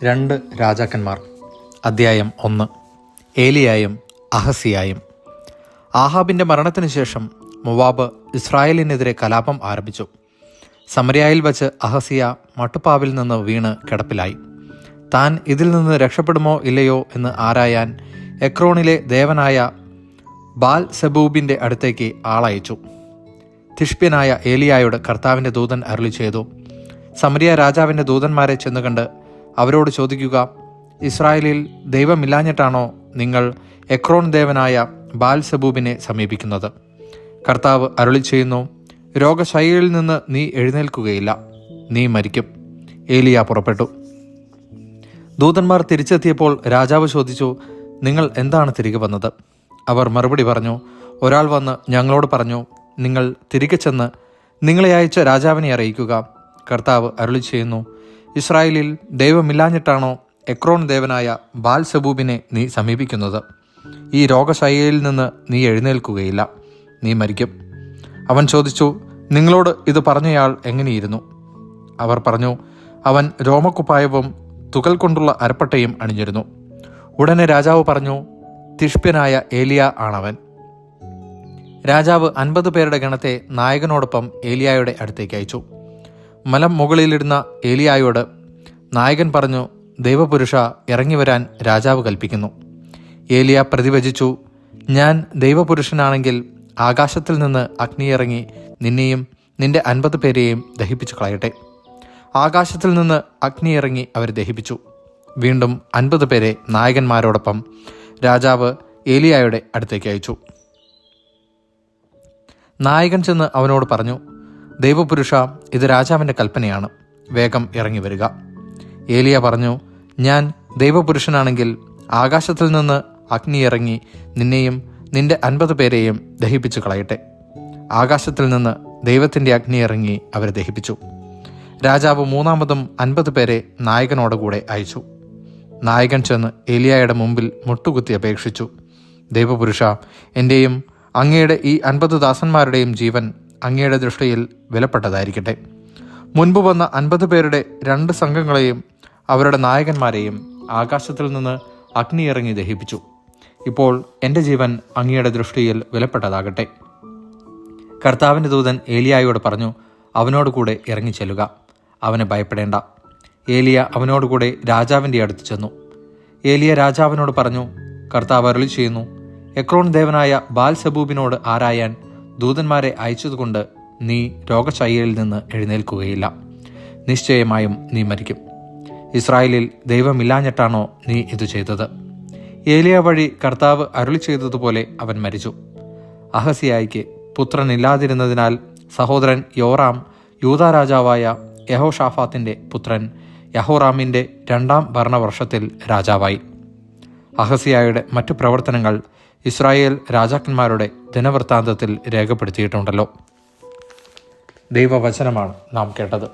രണ്ട് രാജാക്കന്മാർ. അദ്ധ്യായം 1. ഏലിയായും അഹസിയായും. ആഹാബിൻ്റെ മരണത്തിനു ശേഷം മോവാബ് ഇസ്രായേലിനെതിരെ കലാപം ആരംഭിച്ചു. സമര്യായിൽ വച്ച് അഹസിയ മട്ടുപ്പാവിൽ നിന്ന് വീണ് കിടപ്പിലായി. താൻ ഇതിൽ നിന്ന് രക്ഷപ്പെടുമോ ഇല്ലയോ എന്ന് ആരായാൻ എക്രോണിലെ ദേവനായ ബാൽ സെബൂബിൻ്റെ അടുത്തേക്ക് ആളയച്ചു. തിഷ്പ്യനായ ഏലിയായോട് കർത്താവിൻ്റെ ദൂതൻ അരുളി ചെയ്തു, സമരിയ രാജാവിൻ്റെ ദൂതന്മാരെ ചെന്നുകണ്ട് അവരോട് ചോദിക്കുക, ഇസ്രായേലിൽ ദൈവമില്ലാഞ്ഞിട്ടാണോ നിങ്ങൾ എക്രോൺ ദേവനായ ബാൽ സെബൂബിനെ സമീപിക്കുന്നത്? കർത്താവ് അരുളി ചെയ്യുന്നു, രോഗശയ്യയിൽ നിന്ന് നീ എഴുന്നേൽക്കുകയില്ല, നീ മരിക്കും. ഏലിയ പുറപ്പെട്ടു. ദൂതന്മാർ തിരിച്ചെത്തിയപ്പോൾ രാജാവ് ചോദിച്ചു, നിങ്ങൾ എന്താണ് തിരികെ വന്നത്? അവർ മറുപടി പറഞ്ഞു, ഒരാൾ വന്ന് ഞങ്ങളോട് പറഞ്ഞു, നിങ്ങൾ തിരികെ ചെന്ന് നിങ്ങളെ അയച്ച രാജാവിനെ അറിയിക്കുക. കർത്താവ് അരുളി ചെയ്യുന്നു, ഇസ്രായേലിൽ ദൈവമില്ലാഞ്ഞിട്ടാണോ എക്രോൺ ദേവനായ ബാൽ സെബൂബിനെ നീ സമീപിക്കുന്നത്? ഈ രോഗശയ്യയിൽ നിന്ന് നീ എഴുന്നേൽക്കുകയില്ല, നീ മരിക്കും. അവൻ ചോദിച്ചു, നിങ്ങളോട് ഇത് പറഞ്ഞയാൾ എങ്ങനെയിരുന്നു? അവർ പറഞ്ഞു, അവൻ രോമക്കുപ്പായവും തുകൽ കൊണ്ടുള്ള അരപ്പട്ടയും അണിഞ്ഞിരുന്നു. ഉടനെ രാജാവ് പറഞ്ഞു, തിഷ്പ്യനായ ഏലിയ ആണവൻ. രാജാവ് 50 പേരുടെ ഗണത്തെ നായകനോടൊപ്പം ഏലിയായുടെ അടുത്തേക്ക് അയച്ചു. മലം മുകളിലിരുന്ന ഏലിയായോട് നായകൻ പറഞ്ഞു, ദൈവപുരുഷ, ഇറങ്ങിവരാൻ രാജാവ് കൽപ്പിക്കുന്നു. ഏലിയ പ്രതിവചിച്ചു, ഞാൻ ദൈവപുരുഷനാണെങ്കിൽ ആകാശത്തിൽ നിന്ന് അഗ്നിയിറങ്ങി നിന്നെയും നിന്റെ 50 പേരെയും ദഹിപ്പിച്ചു കളയട്ടെ. ആകാശത്തിൽ നിന്ന് അഗ്നിയിറങ്ങി അവരെ ദഹിപ്പിച്ചു. വീണ്ടും 50 പേരെ നായകന്മാരോടൊപ്പം രാജാവ് ഏലിയായുടെ അടുത്തേക്ക് അയച്ചു. നായകൻ ചെന്ന് അവനോട് പറഞ്ഞു, ദൈവപുരുഷ, ഇത് രാജാവിൻ്റെ കൽപ്പനയാണ്, വേഗം ഇറങ്ങി വരിക. ഏലിയ പറഞ്ഞു, ഞാൻ ദൈവപുരുഷനാണെങ്കിൽ ആകാശത്തിൽ നിന്ന് അഗ്നി ഇറങ്ങി നിന്നെയും നിന്റെ 50 പേരെയും ദഹിപ്പിച്ചു കളയട്ടെ. ആകാശത്തിൽ നിന്ന് ദൈവത്തിൻ്റെ അഗ്നി ഇറങ്ങി അവരെ ദഹിപ്പിച്ചു. രാജാവ് മൂന്നാമതും 50 പേരെ നായകനോടുകൂടെ അയച്ചു. നായകൻ ചെന്ന് ഏലിയായുടെ മുമ്പിൽ മുട്ടുകുത്തി അപേക്ഷിച്ചു, ദൈവപുരുഷ, എൻ്റെയും അങ്ങയുടെ ഈ 50 ദാസന്മാരുടെയും ജീവൻ അങ്ങയുടെ ദൃഷ്ടിയിൽ വിലപ്പെട്ടതായിരിക്കട്ടെ. മുൻപ് വന്ന 50 പേരുടെ 2 സംഘങ്ങളെയും അവരുടെ നായകന്മാരെയും ആകാശത്തിൽ നിന്ന് അഗ്നി ഇറങ്ങി ദഹിപ്പിച്ചു. ഇപ്പോൾ എൻ്റെ ജീവൻ അങ്ങയുടെ ദൃഷ്ടിയിൽ വിലപ്പെട്ടതാകട്ടെ. കർത്താവിൻ്റെ ദൂതൻ ഏലിയായോട് പറഞ്ഞു, അവനോടുകൂടെ ഇറങ്ങിച്ചെല്ലുക, അവന് ഭയപ്പെടേണ്ട. ഏലിയ അവനോടുകൂടെ രാജാവിൻ്റെ അടുത്ത് ചെന്നു. ഏലിയ രാജാവിനോട് പറഞ്ഞു, കർത്താവ് അരുളി ചെയ്യുന്നു, എക്രോൺ ദേവനായ ബാൽ സെബൂബിനോട് ആരായാൻ ദൂതന്മാരെ അയച്ചതുകൊണ്ട് നീ രോഗശയ്യയിൽ നിന്ന് എഴുന്നേൽക്കുകയില്ല, നിശ്ചയമായും നീ മരിക്കും. ഇസ്രായേലിൽ ദൈവമില്ലാഞ്ഞിട്ടാണോ നീ ഇത് ചെയ്തത്? ഏലിയ വഴി കർത്താവ് അരുളി ചെയ്തതുപോലെ അവൻ മരിച്ചു. അഹസിയായിക്ക് പുത്രനില്ലാതിരുന്നതിനാൽ സഹോദരൻ യോറാം യൂദാ രാജാവായ യഹോഷാഫാത്തിൻ്റെ പുത്രൻ യഹോറാമിൻ്റെ 2-ാം ഭരണവർഷത്തിൽ രാജാവായി. അഹസിയായുടെ മറ്റു പ്രവർത്തനങ്ങൾ ഇസ്രായേൽ രാജാക്കന്മാരുടെ ദിനവൃത്താന്തത്തിൽ രേഖപ്പെടുത്തിയിട്ടുണ്ടല്ലോ. ദൈവവചനമാണ് നാം കേട്ടത്.